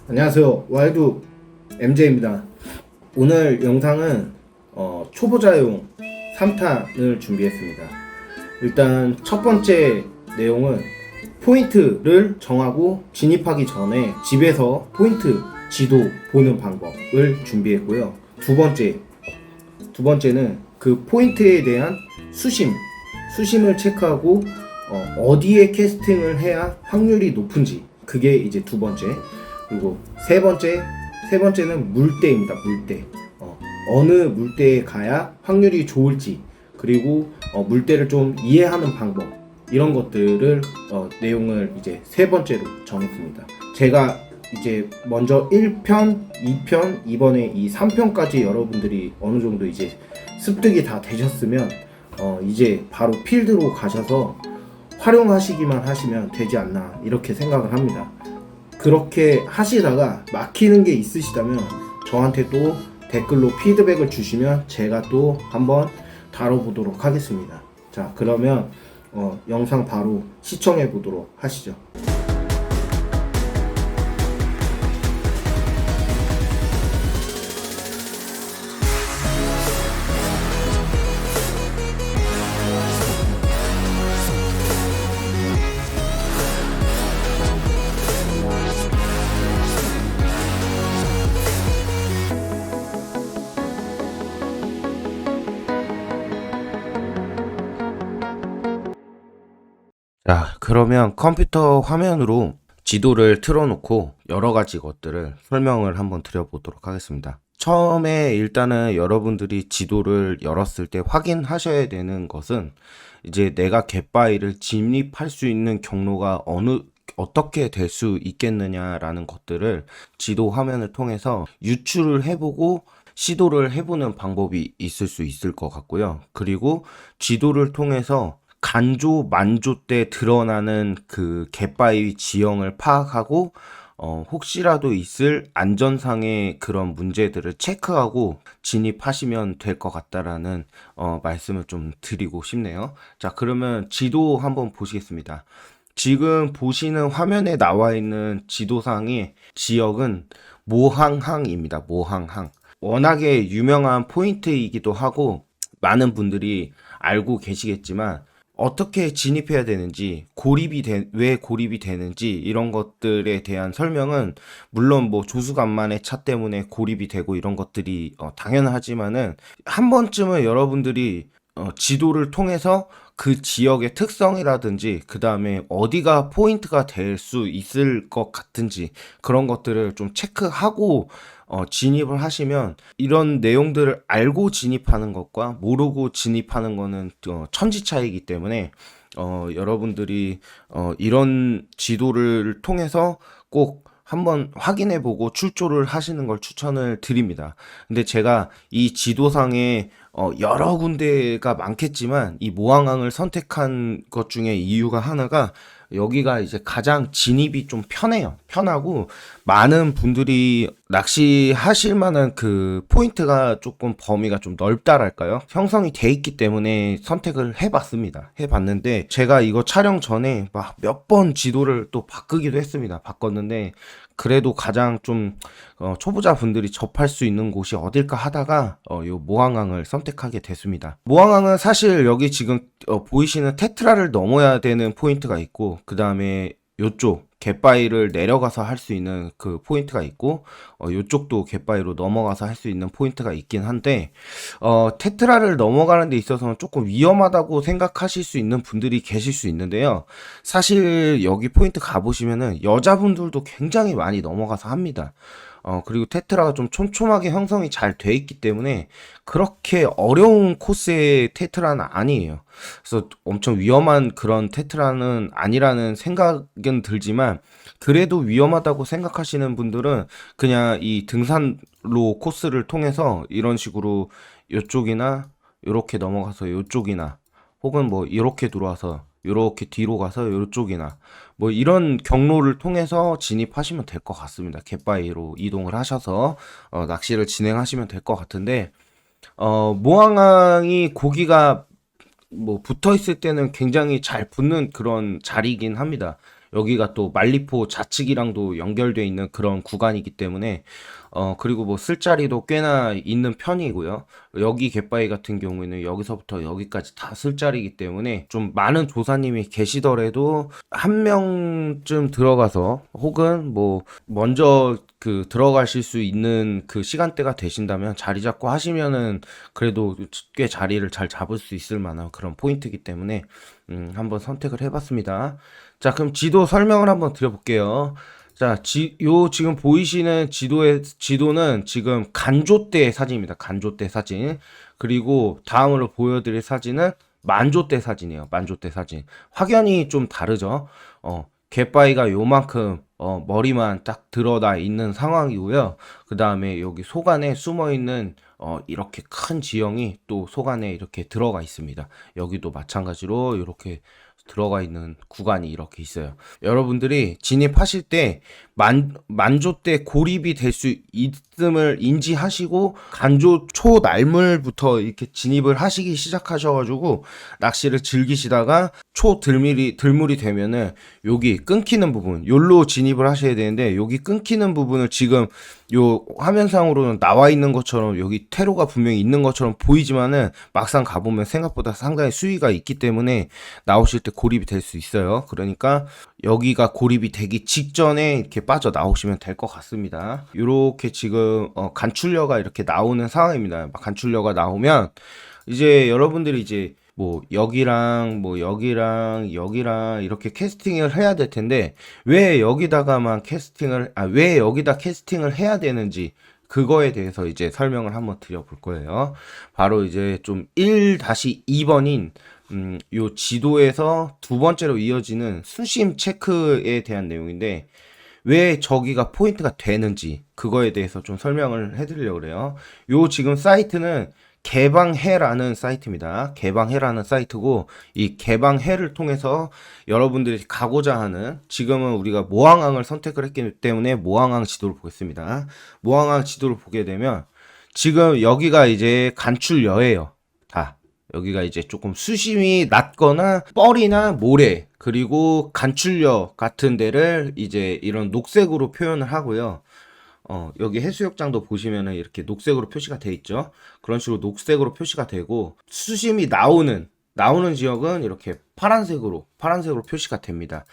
안녕하세요. 와이드 MJ입니다. 오늘 영상은 초보자용 3탄을 준비했습니다. 일단 첫 번째 내용은 포인트를 정하고 진입하기 전에 집에서 포인트 지도 보는 방법을 준비했고요. 두 번째는 그 포인트에 대한 수심을 체크하고 어디에 캐스팅을 해야 확률이 높은지, 그게 이제 두 번째. 그리고 세 번째는 물대입니다. 물대. 어느 물대에 가야 확률이 좋을지, 그리고 물대를 좀 이해하는 방법, 이런 것들을 내용을 이제 세 번째로 정했습니다. 제가 이제 먼저 1편, 2편, 이번에 이 3편까지 여러분들이 어느 정도 이제 습득이 다 되셨으면 이제 바로 필드로 가셔서 활용하시기만 하시면 되지 않나, 이렇게 생각을 합니다. 그렇게 하시다가 막히는 게 있으시다면 저한테 또 댓글로 피드백을 주시면 제가 또 한번 다뤄보도록 하겠습니다. 자, 그러면 영상 바로 시청해 보도록 하시죠. 자, 그러면 컴퓨터 화면으로 지도를 틀어놓고 여러 가지 것들을 설명을 한번 드려보도록 하겠습니다. 처음에 일단은 여러분들이 지도를 열었을 때 확인하셔야 되는 것은, 이제 내가 겟파일을 진입할 수 있는 경로가 어떻게 될 수 있겠느냐라는 것들을 지도 화면을 통해서 유추를 해보고 시도를 해보는 방법이 있을 수 있을 것 같고요. 그리고 지도를 통해서 간조, 만조 때 드러나는 그 갯바위 지형을 파악하고 혹시라도 있을 안전상의 그런 문제들을 체크하고 진입하시면 될 것 같다라는 말씀을 좀 드리고 싶네요. 자, 그러면 지도 한번 보시겠습니다. 지금 보시는 화면에 나와 있는 지도상의 지역은 모항항입니다. 모항항. 워낙에 유명한 포인트이기도 하고 많은 분들이 알고 계시겠지만, 어떻게 진입해야 되는지, 왜 고립이 되는지, 이런 것들에 대한 설명은 물론 뭐 조수간만의 차 때문에 고립이 되고 이런 것들이 당연하지만은, 한 번쯤은 여러분들이 지도를 통해서 그 지역의 특성이라든지, 그 다음에 어디가 포인트가 될 수 있을 것 같은지, 그런 것들을 좀 체크하고 진입을 하시면, 이런 내용들을 알고 진입하는 것과 모르고 진입하는 거는 천지 차이기 때문에 여러분들이 이런 지도를 통해서 꼭 한번 확인해보고 출조를 하시는 걸 추천을 드립니다. 근데 제가 이 지도상에 여러 군데가 많겠지만 이 모항항을 선택한 것 중에 이유가 하나가, 여기가 이제 가장 진입이 좀 편하고 많은 분들이 낚시하실 만한 그 포인트가 조금 범위가 좀 넓다랄까요? 형성이 돼 있기 때문에 선택을 해봤는데, 제가 이거 촬영 전에 막 몇 번 지도를 또 바꾸기도 했습니다. 바꿨는데 그래도 가장 좀 초보자 분들이 접할 수 있는 곳이 어딜까 하다가 요 모항항을 선택하게 됐습니다. 모항항은 사실 여기 지금 보이시는 테트라를 넘어야 되는 포인트가 있고, 그 다음에 요쪽 갯바위를 내려가서 할 수 있는 그 포인트가 있고, 요쪽도 갯바위로 넘어가서 할 수 있는 포인트가 있긴 한데, 테트라를 넘어가는 데 있어서는 조금 위험하다고 생각하실 수 있는 분들이 계실 수 있는데요. 사실 여기 포인트 가보시면은 여자분들도 굉장히 많이 넘어가서 합니다. 그리고 테트라가 좀 촘촘하게 형성이 잘 돼 있기 때문에 그렇게 어려운 코스의 테트라는 아니에요. 그래서 엄청 위험한 그런 테트라는 아니라는 생각은 들지만, 그래도 위험하다고 생각하시는 분들은 그냥 이 등산로 코스를 통해서 이런 식으로 요쪽이나 요렇게 넘어가서 요쪽이나, 혹은 뭐 이렇게 들어와서 요렇게 뒤로 가서 요쪽이나, 뭐 이런 경로를 통해서 진입하시면 될 것 같습니다. 갯바위로 이동을 하셔서 낚시를 진행하시면 될 것 같은데, 모항항이 고기가 뭐 붙어 있을 때는 굉장히 잘 붙는 그런 자리이긴 합니다. 여기가 또 만리포 좌측이랑도 연결되어 있는 그런 구간이기 때문에 그리고 뭐 쓸자리도 꽤나 있는 편이고요. 여기 갯바위 같은 경우에는 여기서부터 여기까지 다 쓸자리이기 때문에 좀 많은 조사님이 계시더라도 한 명쯤 들어가서 혹은 뭐 먼저 그 들어가실 수 있는 그 시간대가 되신다면 자리 잡고 하시면은 그래도 꽤 자리를 잘 잡을 수 있을 만한 그런 포인트이기 때문에 한번 선택을 해봤습니다. 자, 그럼 지도 설명을 한번 드려볼게요. 자, 지금 보이시는 지도는 지금 간조 때 사진입니다. 간조 때 사진. 그리고 다음으로 보여드릴 사진은 만조 때 사진이에요. 만조 때 사진. 확연히 좀 다르죠. 갯바위가 요만큼, 머리만 딱 드러나 있는 상황이고요. 그 다음에 여기 속안에 숨어 있는, 이렇게 큰 지형이 또 속안에 이렇게 들어가 있습니다. 여기도 마찬가지로 이렇게 들어가 있는 구간이 이렇게 있어요. 여러분들이 진입하실 때 만조 때 고립이 될 수 있음을 인지하시고 간조 초날물부터 이렇게 진입을 하시기 시작하셔가지고 낚시를 즐기시다가 들물이 되면은 여기 끊기는 부분, 요로 진입을 하셔야 되는데 여기 끊기는 부분을 지금 요 화면상으로는 나와 있는 것처럼 여기 퇴로가 분명히 있는 것처럼 보이지만은 막상 가보면 생각보다 상당히 수위가 있기 때문에 나오실 때 고립이 될 수 있어요. 그러니까 여기가 고립이 되기 직전에 이렇게 빠져 나오시면 될 것 같습니다. 이렇게 지금 간출려가 이렇게 나오는 상황입니다. 간출려가 나오면 이제 여러분들이 이제 뭐 여기랑 뭐 여기랑 이렇게 캐스팅을 해야 될 텐데 왜 왜 여기다 캐스팅을 해야 되는지 그거에 대해서 이제 설명을 한번 드려볼 거예요. 바로 이제 좀 1-2번인 요 지도에서 두 번째로 이어지는 수심 체크에 대한 내용인데 왜 저기가 포인트가 되는지 그거에 대해서 좀 설명을 해드리려고 그래요. 요 지금 사이트는 개방해라는 사이트입니다. 개방해라는 사이트고 이 개방해를 통해서 여러분들이 가고자 하는 지금은 우리가 모항항을 선택을 했기 때문에 모항항 지도를 보겠습니다. 모항항 지도를 보게 되면 지금 여기가 이제 간출여예요. 다. 여기가 이제 조금 수심이 낮거나 뻘이나 모래 그리고 간출려 같은 데를 이제 이런 녹색으로 표현을 하고요. 여기 해수욕장도 보시면은 이렇게 녹색으로 표시가 돼 있죠. 그런 식으로 녹색으로 표시가 되고 수심이 나오는 지역은 이렇게 파란색으로 표시가 됩니다.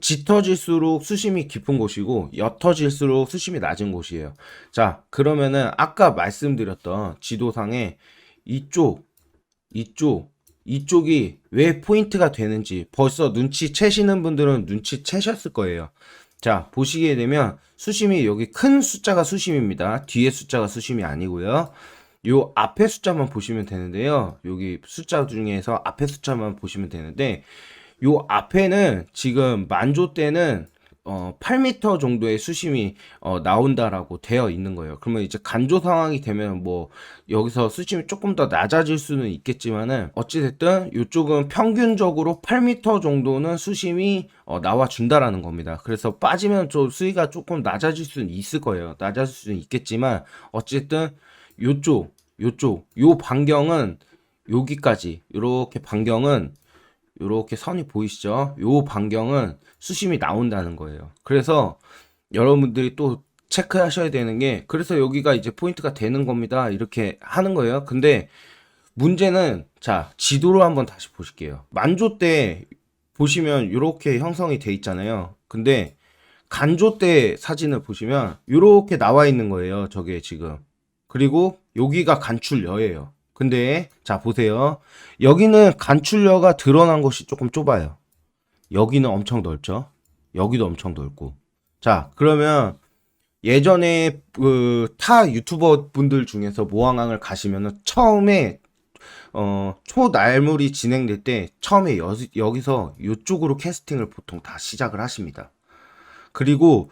짙어질수록 수심이 깊은 곳이고 옅어질수록 수심이 낮은 곳이에요. 자, 그러면은 아까 말씀드렸던 지도상에 이쪽이 왜 포인트가 되는지 벌써 눈치채시는 분들은 눈치채셨을 거예요. 자, 보시게 되면 수심이 여기 큰 숫자가 수심입니다. 뒤에 숫자가 수심이 아니고요. 요 앞에 숫자만 보시면 되는데요. 여기 숫자 중에서 앞에 숫자만 보시면 되는데 요 앞에는 지금 만조 때는 8m 정도의 수심이 나온다라고 되어 있는 거예요. 그러면 이제 간조 상황이 되면 뭐 여기서 수심이 조금 더 낮아질 수는 있겠지만은 어찌됐든 이쪽은 평균적으로 8m 정도는 수심이 나와 준다라는 겁니다. 그래서 빠지면 좀 수위가 조금 낮아질 수는 있을 거예요. 낮아질 수는 있겠지만 어쨌든 요 반경은 여기까지 이렇게 반경은 요렇게 선이 보이시죠? 요 반경은 수심이 나온다는 거예요. 그래서 여러분들이 또 체크하셔야 되는 게 그래서 여기가 이제 포인트가 되는 겁니다. 이렇게 하는 거예요. 근데 문제는 자, 지도로 한번 다시 보실게요. 만조 때 보시면 요렇게 형성이 돼 있잖아요. 근데 간조 때 사진을 보시면 요렇게 나와 있는 거예요. 저게 지금. 그리고 여기가 간출여예요. 근데 자 보세요. 여기는 간출여가 드러난 곳이 조금 좁아요. 여기는 엄청 넓죠. 여기도 엄청 넓고. 자, 그러면 예전에 그 타 유튜버 분들 중에서 모항항을 가시면은 처음에 초날물이 진행될 때 처음에 여기서 이쪽으로 캐스팅을 보통 다 시작을 하십니다. 그리고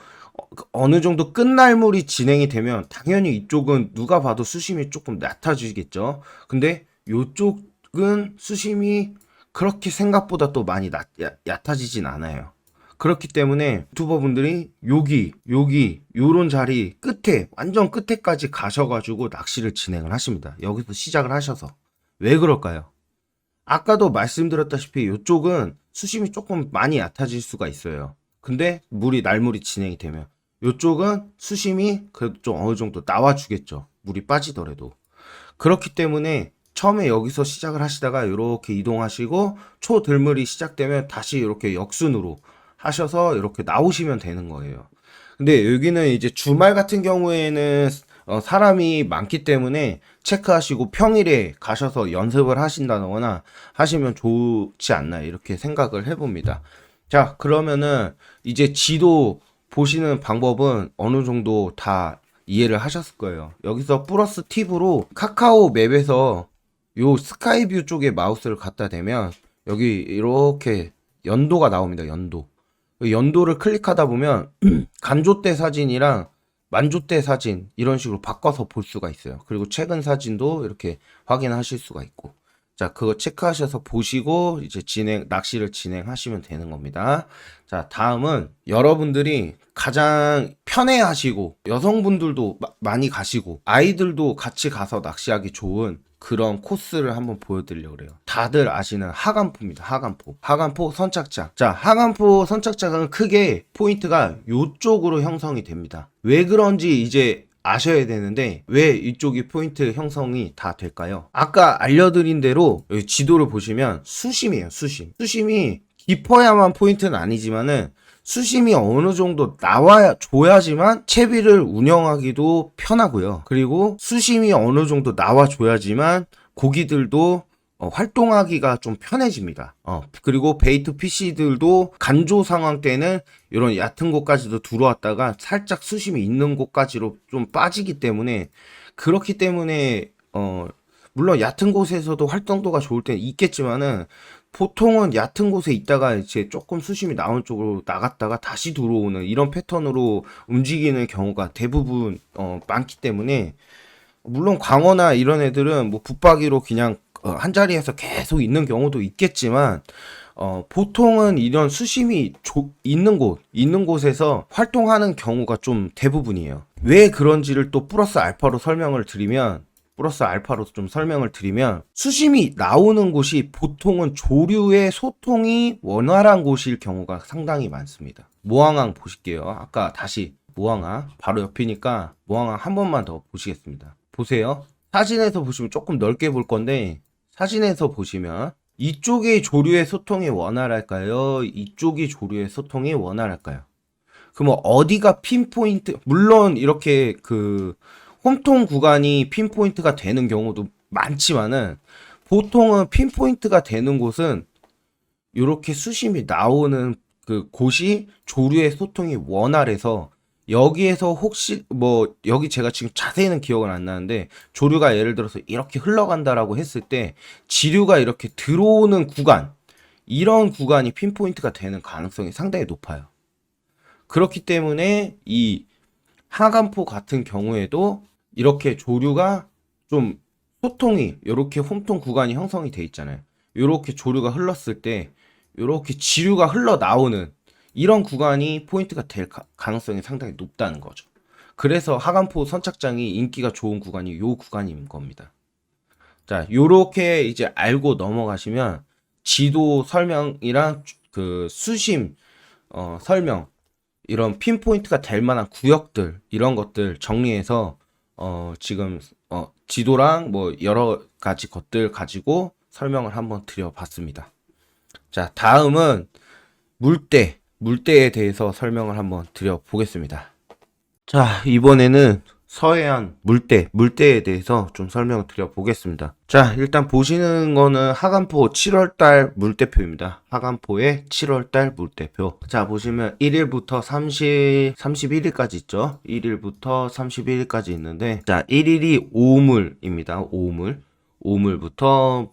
어느 정도 끝날물이 진행이 되면 당연히 이쪽은 누가 봐도 수심이 조금 낮아지겠죠. 근데 이쪽은 수심이 그렇게 생각보다 또 많이 얕아지진 않아요. 그렇기 때문에 유튜버 분들이 요런 자리 끝에 완전 끝에까지 가셔가지고 낚시를 진행을 하십니다. 여기서 시작을 하셔서 왜 그럴까요? 아까도 말씀드렸다시피 이쪽은 수심이 조금 많이 얕아질 수가 있어요. 근데 날물이 진행이 되면 이쪽은 수심이 그래도 좀 어느 정도 나와주겠죠. 물이 빠지더라도. 그렇기 때문에 처음에 여기서 시작을 하시다가 이렇게 이동하시고 초들물이 시작되면 다시 이렇게 역순으로 하셔서 이렇게 나오시면 되는 거예요. 근데 여기는 이제 주말 같은 경우에는 사람이 많기 때문에 체크하시고 평일에 가셔서 연습을 하신다거나 하시면 좋지 않나 이렇게 생각을 해봅니다. 자, 그러면은 이제 지도 보시는 방법은 어느 정도 다 이해를 하셨을 거예요. 여기서 플러스 팁으로 카카오 맵에서 요 스카이뷰 쪽에 마우스를 갖다 대면 여기 이렇게 연도가 나옵니다. 연도. 연도를 클릭하다 보면 간조대 사진이랑 만조대 사진 이런 식으로 바꿔서 볼 수가 있어요. 그리고 최근 사진도 이렇게 확인하실 수가 있고. 자, 그거 체크하셔서 보시고 이제 낚시를 진행하시면 되는 겁니다. 자, 다음은 여러분들이 가장 편해 하시고 여성분들도 많이 가시고 아이들도 같이 가서 낚시하기 좋은 그런 코스를 한번 보여드리려고 그래요. 다들 아시는 하간포입니다. 하간포 선착장. 자, 하간포 선착장은 크게 포인트가 요쪽으로 형성이 됩니다. 왜 그런지 이제 아셔야 되는데 왜 이쪽이 포인트 형성이 다 될까요? 아까 알려드린 대로 여기 지도를 보시면 수심이에요. 수심이 깊어야만 포인트는 아니지만은 수심이 어느 정도 나와야 줘야지만 채비를 운영하기도 편하고요. 그리고 수심이 어느 정도 나와 줘야지만 고기들도 활동하기가 좀 편해집니다. 그리고 베이트 PC들도 간조 상황 때는 이런 얕은 곳까지도 들어왔다가 살짝 수심이 있는 곳까지로 좀 빠지기 때문에 그렇기 때문에 물론 얕은 곳에서도 활동도가 좋을 때는 있겠지만은 보통은 얕은 곳에 있다가 이제 조금 수심이 나온 쪽으로 나갔다가 다시 들어오는 이런 패턴으로 움직이는 경우가 대부분 많기 때문에 물론 광어나 이런 애들은 뭐 붙박이로 그냥 한 자리에서 계속 있는 경우도 있겠지만 보통은 이런 수심이 있는 곳에서 활동하는 경우가 좀 대부분이에요. 왜 그런지를 또 플러스 알파로 좀 설명을 드리면 수심이 나오는 곳이 보통은 조류의 소통이 원활한 곳일 경우가 상당히 많습니다. 모항항 보실게요. 아까 다시 모항항 바로 옆이니까 모항항 한 번만 더 보시겠습니다. 보세요. 사진에서 보시면 조금 넓게 볼 건데 사진에서 보시면 이쪽이 조류의 소통이 원활할까요? 이쪽이 조류의 소통이 원활할까요? 그럼 어디가 핀포인트, 물론 이렇게 홈통 구간이 핀포인트가 되는 경우도 많지만은 보통은 핀포인트가 되는 곳은 이렇게 수심이 나오는 그 곳이 조류의 소통이 원활해서 여기에서 혹시 여기 제가 지금 자세히는 기억은 안 나는데 조류가 예를 들어서 이렇게 흘러간다라고 했을 때 지류가 이렇게 들어오는 구간 이런 구간이 핀포인트가 되는 가능성이 상당히 높아요. 그렇기 때문에 이 하간포 같은 경우에도 이렇게 조류가 좀 소통이 이렇게 홈통 구간이 형성이 돼 있잖아요. 이렇게 조류가 흘렀을 때 이렇게 지류가 흘러나오는 이런 구간이 포인트가 될 가능성이 상당히 높다는 거죠. 그래서 하간포 선착장이 인기가 좋은 구간이 요 구간인 겁니다. 자, 요렇게 이제 알고 넘어가시면 지도 설명이랑 그 수심 설명 이런 핀포인트가 될 만한 구역들 이런 것들 정리해서 지금 지도랑 뭐 여러 가지 것들 가지고 설명을 한번 드려봤습니다. 자, 다음은 물대에 대해서 설명을 한번 드려보겠습니다. 자, 이번에는 서해안 물대에 대해서 좀 설명을 드려보겠습니다. 자, 일단 보시는 거는 하간포 7월달 물대표입니다. 하간포의 7월달 물대표. 자, 보시면 1일부터 31일까지 있죠. 1일부터 31일까지 있는데, 자, 1일이 오물입니다. 오물부터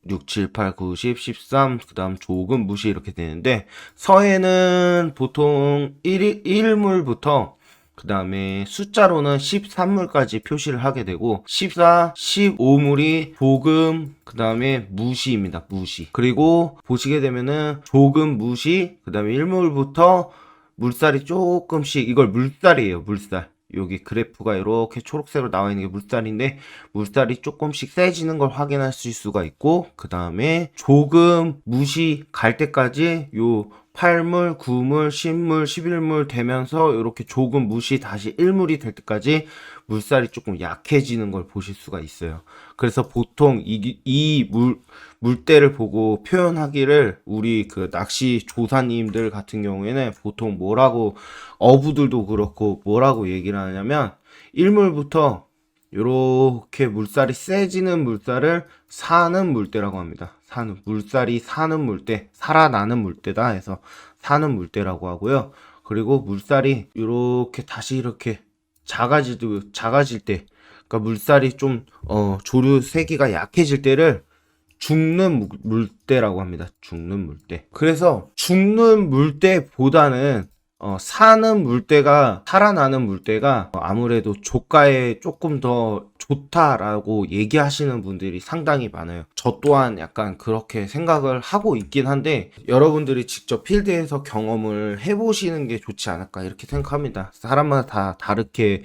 6, 7, 8, 9, 10, 13, 그 다음 조금 무시 이렇게 되는데, 서해는 보통 1물부터 그 다음에 숫자로는 13물까지 표시를 하게 되고 14, 15물이 조금 그 다음에 무시입니다. 무시. 그리고 보시게 되면은 조금 무시 그 다음에 1물부터 물살이 조금씩 이걸 물살이에요. 물살. 여기 그래프가 이렇게 초록색으로 나와 있는 게 물살인데 물살이 조금씩 세지는 걸 확인할 수가 있고 그 다음에 조금 무시 갈 때까지 요 8물, 9물, 10물, 11물 되면서 이렇게 조금 무시 다시 1물이 될 때까지 물살이 조금 약해지는 걸 보실 수가 있어요. 그래서 보통 물때를 보고 표현하기를 우리 그 낚시 조사님들 같은 경우에는 보통 뭐라고, 어부들도 그렇고 뭐라고 얘기를 하냐면 1물부터 요렇게 물살이 세지는 물살을 사는 물때라고 합니다. 물살이 사는 물때, 살아나는 물때다 해서 사는 물때라고 하고요. 그리고 물살이 요렇게 다시 이렇게 작아질 때, 그러니까 물살이 좀 조류 세기가 약해질 때를 죽는 물때라고 합니다. 죽는 물때. 그래서 죽는 물때보다는 사는 물때가, 살아나는 물때가 아무래도 조가에 조금 더 좋다라고 얘기하시는 분들이 상당히 많아요. 저 또한 약간 그렇게 생각을 하고 있긴 한데, 여러분들이 직접 필드에서 경험을 해보시는 게 좋지 않을까 이렇게 생각합니다. 사람마다 다 다르게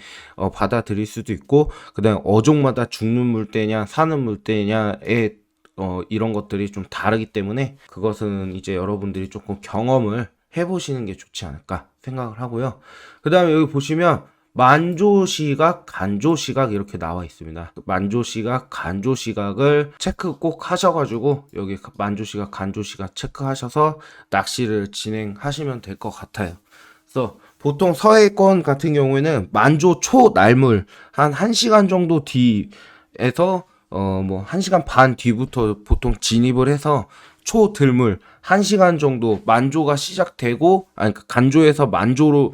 받아들일 수도 있고, 그 다음에 어종마다 죽는 물때냐 사는 물때냐에 이런 것들이 좀 다르기 때문에 그것은 이제 여러분들이 조금 경험을 해보시는 게 좋지 않을까 생각을 하고요. 그 다음에 여기 보시면 만조시각, 간조시각 이렇게 나와 있습니다. 만조시각, 간조시각을 체크 꼭 하셔가지고 여기 만조시각, 간조시각 체크하셔서 낚시를 진행하시면 될 것 같아요. 그래서 보통 서해권 같은 경우에는 만조 초 날물 한 1시간 정도 뒤에서 뭐 1시간 반 뒤부터 보통 진입을 해서 초 들물 1시간 정도 만조가 시작되고, 아니 간조에서 만조로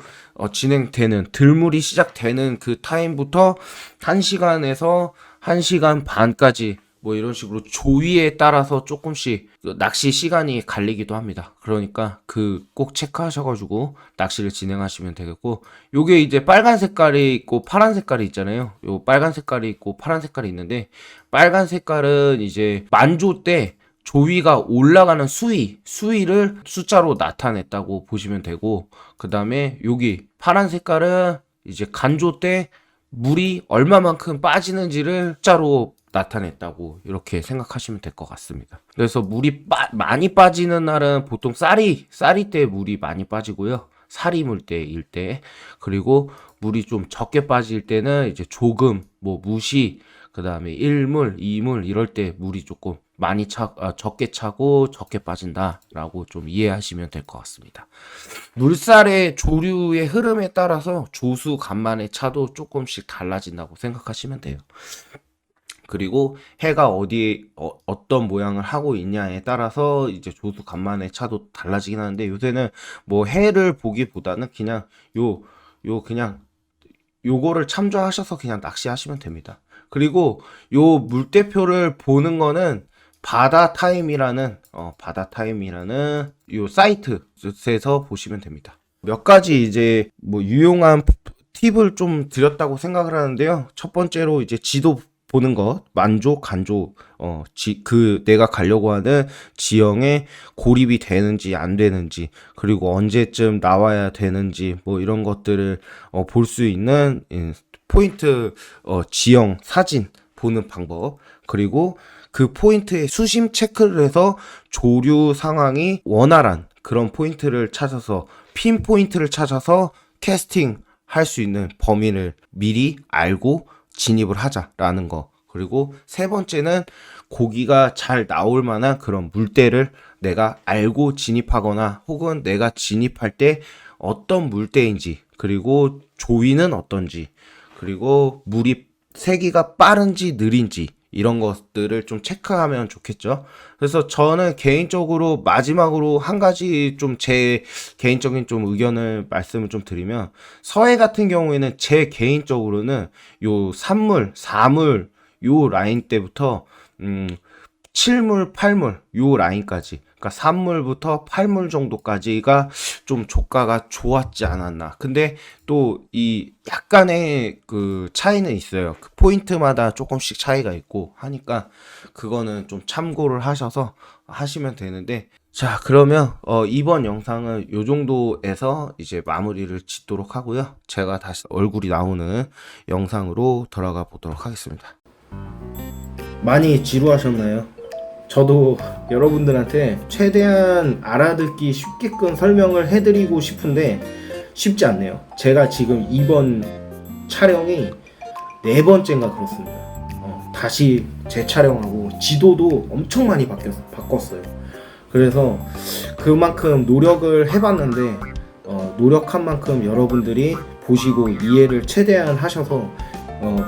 진행되는 들물이 시작되는 그 타임부터 1시간에서 1시간 반까지 뭐 이런 식으로 조위에 따라서 조금씩 낚시 시간이 갈리기도 합니다. 그러니까 그 꼭 체크하셔가지고 낚시를 진행하시면 되겠고, 요게 이제 빨간 색깔이 있고 파란 색깔이 있잖아요. 요 빨간 색깔이 있고 파란 색깔이 있는데, 빨간 색깔은 이제 만조 때 조위가 올라가는 수위를 숫자로 나타냈다고 보시면 되고, 그 다음에 여기 파란 색깔은 이제 간조 때 물이 얼마만큼 빠지는지를 숫자로 나타냈다고 이렇게 생각하시면 될 것 같습니다. 그래서 물이 많이 빠지는 날은 보통 쌀이 때 물이 많이 빠지고요. 살이 물 때일 때, 그리고 물이 좀 적게 빠질 때는 이제 조금 뭐 무시, 그 다음에 1물, 2물 이럴 때 물이 조금 많이 적게 차고 적게 빠진다라고 좀 이해하시면 될 것 같습니다. 물살의 조류의 흐름에 따라서 조수 간만의 차도 조금씩 달라진다고 생각하시면 돼요. 그리고 해가 어디에 어떤 모양을 하고 있냐에 따라서 이제 조수 간만의 차도 달라지긴 하는데, 요새는 뭐 해를 보기보다는 그냥 그냥 요거를 참조하셔서 그냥 낚시하시면 됩니다. 그리고 요 물대표를 보는 거는 바다타임이라는 요 사이트에서 보시면 됩니다. 몇 가지 이제 뭐 유용한 팁을 좀 드렸다고 생각을 하는데요. 첫 번째로 이제 지도 보는 것, 만조, 간조, 내가 가려고 하는 지형에 고립이 되는지 안 되는지, 그리고 언제쯤 나와야 되는지, 뭐 이런 것들을 볼 수 있는 포인트, 지형, 사진 보는 방법, 그리고 그 포인트에 수심 체크를 해서 조류 상황이 원활한 그런 포인트를 찾아서, 핀 포인트를 찾아서 캐스팅 할 수 있는 범위를 미리 알고 진입을 하자라는 거. 그리고 세 번째는 고기가 잘 나올 만한 그런 물대를 내가 알고 진입하거나, 혹은 내가 진입할 때 어떤 물대인지, 그리고 조위는 어떤지, 그리고 물이 세기가 빠른지 느린지 이런 것들을 좀 체크하면 좋겠죠. 그래서 저는 개인적으로 마지막으로 한 가지 좀 제 개인적인 좀 의견을 말씀을 좀 드리면, 서해 같은 경우에는 제 개인적으로는 요 3물, 4물 요 라인 때부터 7물, 8물 요 라인까지, 그러니까 3물부터 8물 정도까지가 좀 조가가 좋았지 않았나. 근데 또 이 약간의 그 차이는 있어요. 그 포인트마다 조금씩 차이가 있고 하니까 그거는 좀 참고를 하셔서 하시면 되는데, 자, 그러면 이번 영상은 요 정도에서 이제 마무리를 짓도록 하고요. 제가 다시 얼굴이 나오는 영상으로 돌아가 보도록 하겠습니다. 많이 지루하셨나요? 저도 여러분들한테 최대한 알아듣기 쉽게끔 설명을 해드리고 싶은데 쉽지 않네요. 제가 지금 이번 촬영이 4번째인가 그렇습니다. 다시 재촬영하고 지도도 엄청 많이 바꿨어요. 그래서 그만큼 노력을 해봤는데 노력한 만큼 여러분들이 보시고 이해를 최대한 하셔서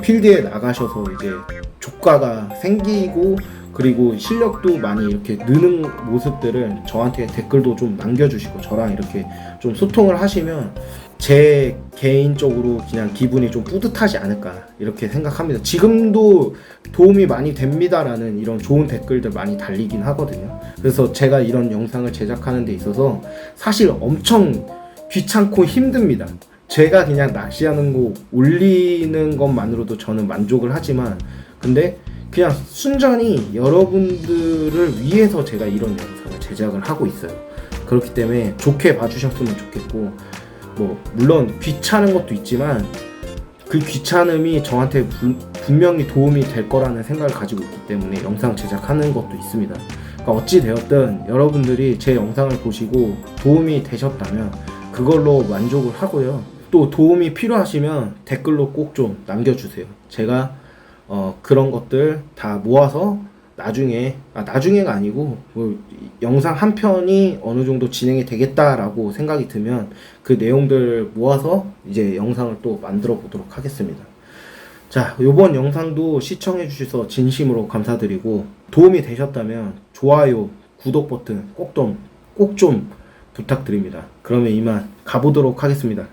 필드에 나가셔서 이제 조과가 생기고 그리고 실력도 많이 이렇게 느는 모습들을 저한테 댓글도 좀 남겨주시고 저랑 이렇게 좀 소통을 하시면 제 개인적으로 그냥 기분이 좀 뿌듯하지 않을까 이렇게 생각합니다. 지금도 도움이 많이 됩니다라는 이런 좋은 댓글들 많이 달리긴 하거든요. 그래서 제가 이런 영상을 제작하는 데 있어서 사실 엄청 귀찮고 힘듭니다. 제가 그냥 낚시하는 거 올리는 것만으로도 저는 만족을 하지만 근데 그냥 순전히 여러분들을 위해서 제가 이런 영상을 제작을 하고 있어요. 그렇기 때문에 좋게 봐주셨으면 좋겠고 뭐 물론 귀찮은 것도 있지만 그 귀찮음이 저한테 분명히 도움이 될 거라는 생각을 가지고 있기 때문에 영상 제작하는 것도 있습니다. 그러니까 어찌 되었든 여러분들이 제 영상을 보시고 도움이 되셨다면 그걸로 만족을 하고요. 또 도움이 필요하시면 댓글로 꼭 좀 남겨주세요. 제가 그런 것들 다 모아서 나중에가 아니고 뭐 영상 한 편이 어느 정도 진행이 되겠다라고 생각이 들면 그 내용들 모아서 이제 영상을 또 만들어 보도록 하겠습니다. 자, 요번 영상도 시청해 주셔서 진심으로 감사드리고 도움이 되셨다면 좋아요, 구독 버튼 꼭 좀 부탁드립니다. 그러면 이만 가보도록 하겠습니다.